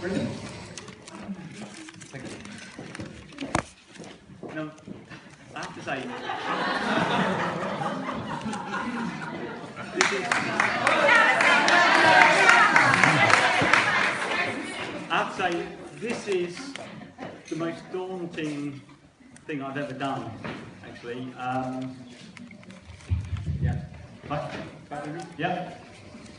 Brilliant. Thank you. Now, I have to say, this is the most daunting thing I've ever done, actually. Yeah.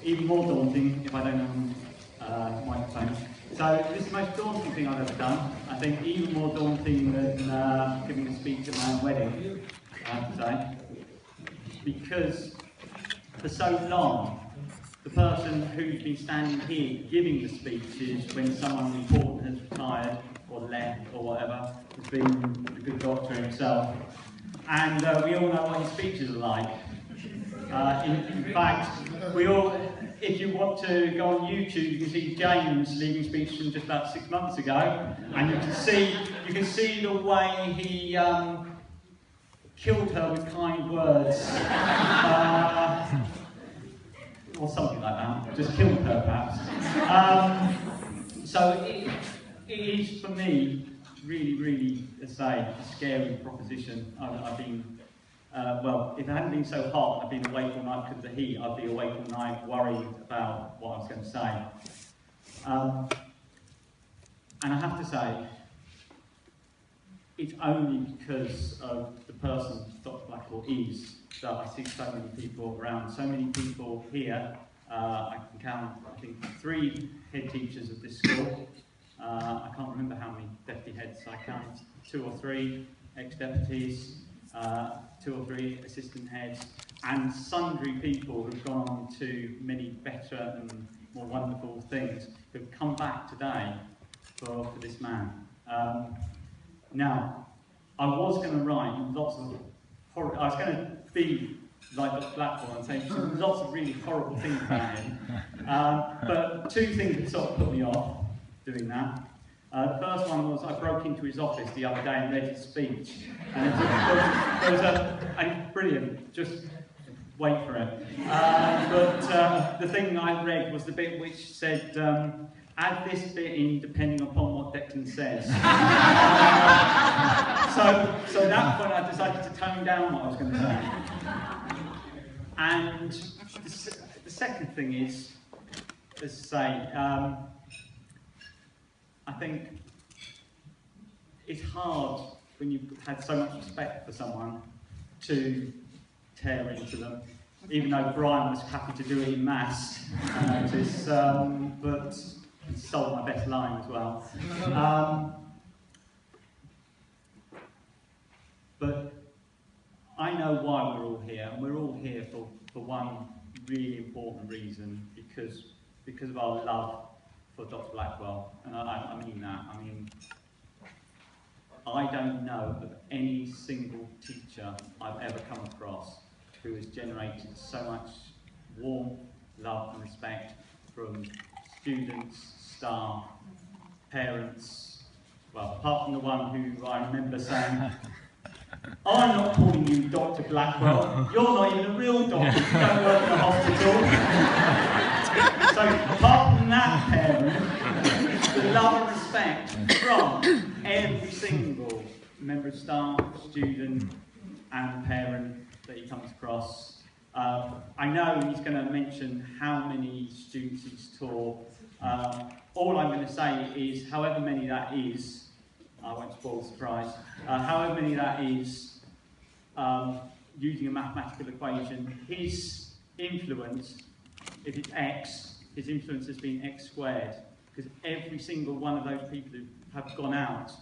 Even more daunting if I don't have microphone. So this is the most daunting thing I've ever done. I think even more daunting than giving a speech at my own wedding, I have to say. Because for so long, the person who's been standing here giving the speeches when someone important has retired or left or whatever has been the good doctor himself. And we all know what his speeches are like. In fact, we all, if you want to go on YouTube, you can see James leaving speech from just about 6 months ago, and you can see the way he killed her with kind words, or something like that. Just killed her, perhaps. So it is for me really, as I say, a scary proposition. I've been. Well, if it hadn't been so hot, I've been awake all night because of the heat, I'd be awake all night worried about what I was going to say. And I have to say, it's only because of the person Dr. Blackwell is that I see so many people around, so many people here. I can count, I think, 3 head teachers of this school. I can't remember how many deputy heads I count, 2 or 3 ex-deputies. 2 or 3 assistant heads, and sundry people who've gone on to many better and more wonderful things, who've come back today for this man. Now, I was going to write lots of I was going to be like Dr. Blackwell and say lots of really horrible things about him, but 2 things that sort of put me off doing that. The first one was I broke into his office the other day and read his speech. And there was brilliant, just wait for it. But the thing I read was the bit which said, add this bit in depending upon what Declan says. So at that point I decided to tone down what I was going to say. And the second thing is, as I say, I think it's hard when you've had so much respect for someone to tear into them, even though Brian was happy to do it in mass, I noticed, but he stole my best line as well. But I know why we're all here, and we're all here for one really important reason, because of our love for Dr. Blackwell, and I mean that. I mean, I don't know of any single teacher I've ever come across who has generated so much warmth, love and respect from students, staff, parents, well, apart from the one who I remember saying, I'm not calling you Dr. Blackwell, you're not even a real doctor, you don't work in a hospital. So apart from that parent, the love and respect from every single member of staff, student and parent that he comes across. I know he's going to mention how many students he's taught. All I'm going to say is, however many that is, I won't spoil the surprise, however many that is, using a mathematical equation, his influence, if it's x, his influence has been x squared, because every single one of those people who have gone out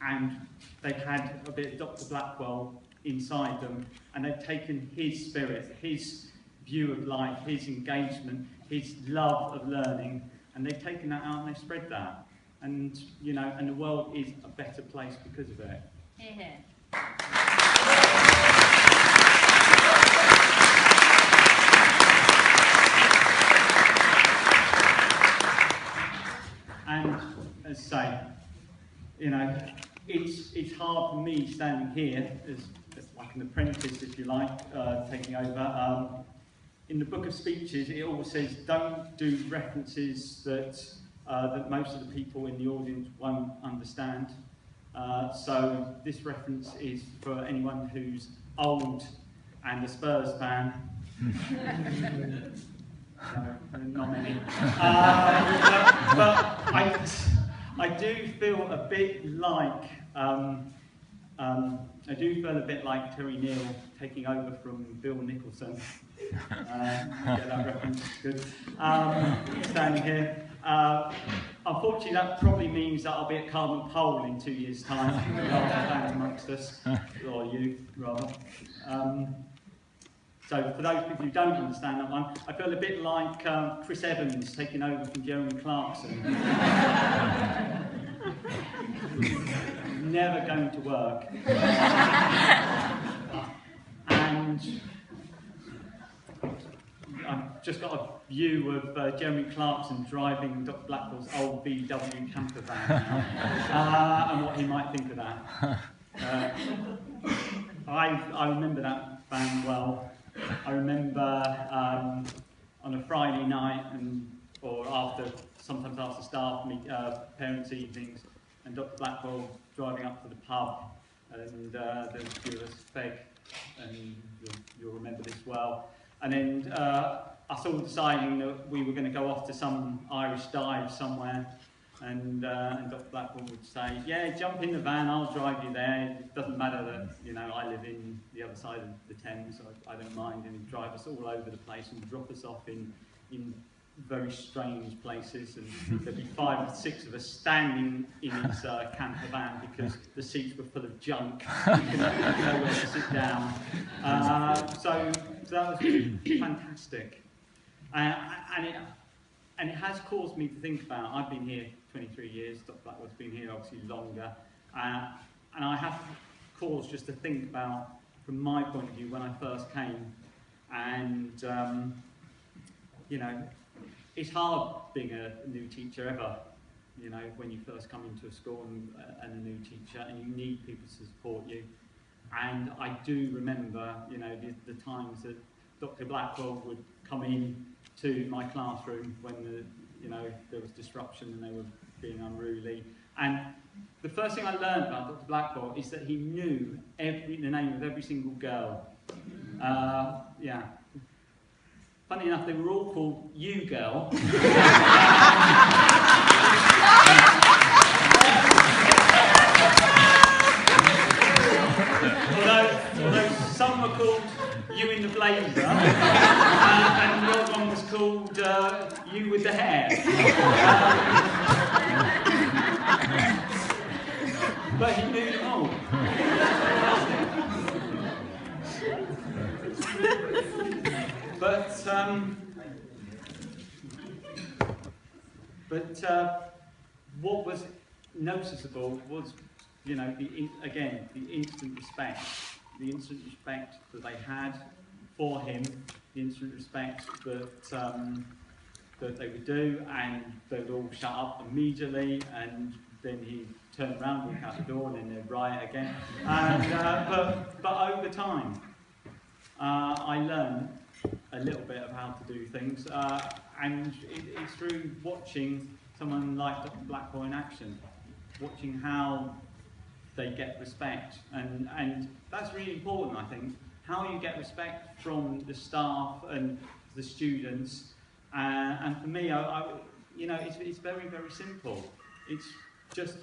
and they've had a bit of Dr. Blackwell inside them, and they've taken his spirit, his view of life, his engagement, his love of learning, and they've taken that out and they've spread that. And, you know, and the world is a better place because of it. Yeah. And as I say, you know, it's hard for me standing here as like an apprentice, if you like, taking over. In the book of speeches, it always says don't do references that that most of the people in the audience won't understand. So this reference is for anyone who's old and a Spurs fan. No, not many. But I do feel a bit like Terry Neal taking over from Bill Nicholson. Get that reference? Good. Standing here. Unfortunately, that probably means that I'll be at Carbon Pole in 2 years' time, down amongst us, or you, rather. So for those people who don't understand that one, I feel a bit like Chris Evans taking over from Jeremy Clarkson. Never going to work. And I've just got a view of Jeremy Clarkson driving Dr. Blackwell's old VW camper van now, and what he might think of that. I remember that van well. I remember on a Friday night, or sometimes after staff parents' evenings, and Dr. Blackwell driving up to the pub, and there was a few of us, Feg, and you'll remember this well. And then us all deciding that we were going to go off to some Irish dive somewhere, and Dr. Blackwell would say, "Yeah, jump in the van, I'll drive you there. It doesn't matter that I live in the other side of the Thames, so I don't mind." And he'd drive us all over the place and drop us off in very strange places, and there'd be 5 or 6 of us standing in his camper van because the seats were full of junk. We couldn't know where to sit down. So that was fantastic, and it has caused me to think about. I've been here 23 years. Dr. Blackwell's been here obviously longer, and I have cause just to think about, from my point of view, when I first came, and it's hard being a new teacher ever, when you first come into a school and a new teacher, and you need people to support you. And I do remember, the times that Dr. Blackwell would come in to my classroom when there was disruption and they were being unruly. And the first thing I learned about Dr. Blackwell is that he knew the name of every single girl. Yeah. Funny enough, they were all called You Girl. although some were called You in the Blazer, and the other one was called You with the Hair. But he knew them all. But what was noticeable was, the instant respect that they had for him, the instant respect that they would do, and they would all shut up immediately, and then he'd turn around, walk out the door, and then they'd riot again. And, but over time, I learned a little bit of how to do things, and it's through watching someone like Dr. Blackwell in action, watching how they get respect, and that's really important, I think, how you get respect from the staff and the students, and for me, it's very, very simple. It's just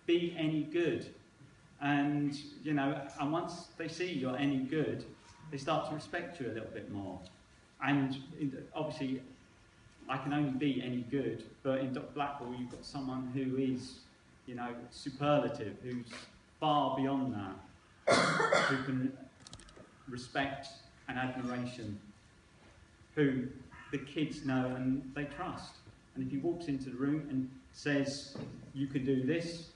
be any good, and and once they see you're any good, they start to respect you a little bit more. And obviously, I can only be any good, but in Dr. Blackwell, you've got someone who is, superlative, who's far beyond that, who can respect and admiration, who the kids know and they trust. And if he walks into the room and says, "You can do this,"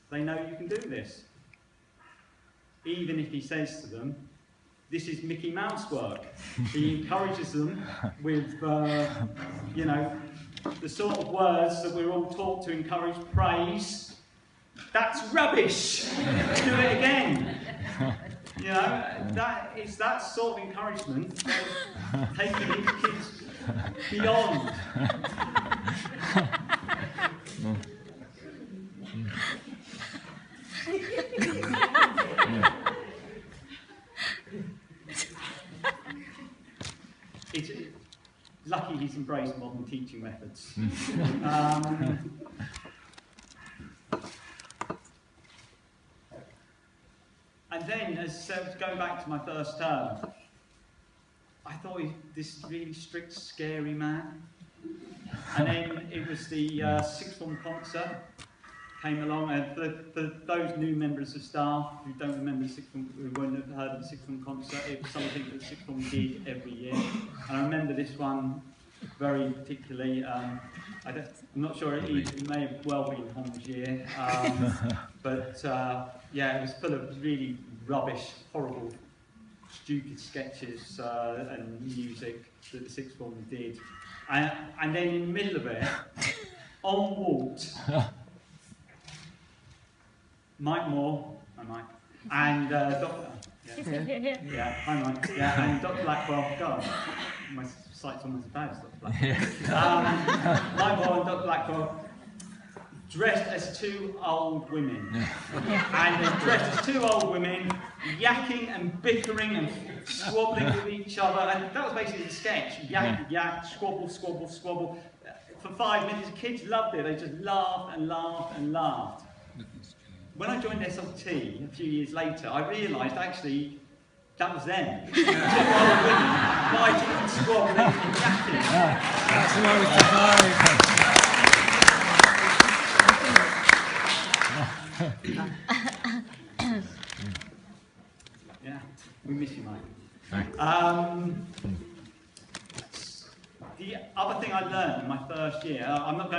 they know you can do this. Even if he says to them, "This is Mickey Mouse work," he encourages them with, the sort of words that we're all taught to encourage praise. "That's rubbish! Do it again." That is that sort of encouragement, taking his kids beyond It's lucky he's embraced modern teaching methods. And then, going back to my first term, I thought this really strict, scary man. And then it was the sixth form concert came along, and for those new members of staff who don't remember the sixth form, who won't have heard of the sixth form concert, it was something that the sixth form did every year. And I remember this one very particularly. I'm not sure, it may have well been Hom's year, but yeah, it was full of really rubbish, horrible, stupid sketches and music that the sixth form did. And then in the middle of it, on walked Mike Moore, hi Mike, and Dr. Hi Mike, and Dr. Blackwell. God, my sight's almost as bad as Dr. Blackwell. Mike Moore and Dr. Blackwell dressed as two old women, and they're dressed as two old women, yakking and bickering and squabbling with each other, and that was basically the sketch. Yak, yak, squabble, squabble, squabble. For 5 minutes, the kids loved it. They just laughed and laughed and laughed. When I joined SLT a few years later, I realised actually that was them. Two old women fighting and squabbling and yakking. That's who I was surprised. Yeah, we miss you, Mike. Thanks. The other thing I learned in my first year, I'm not going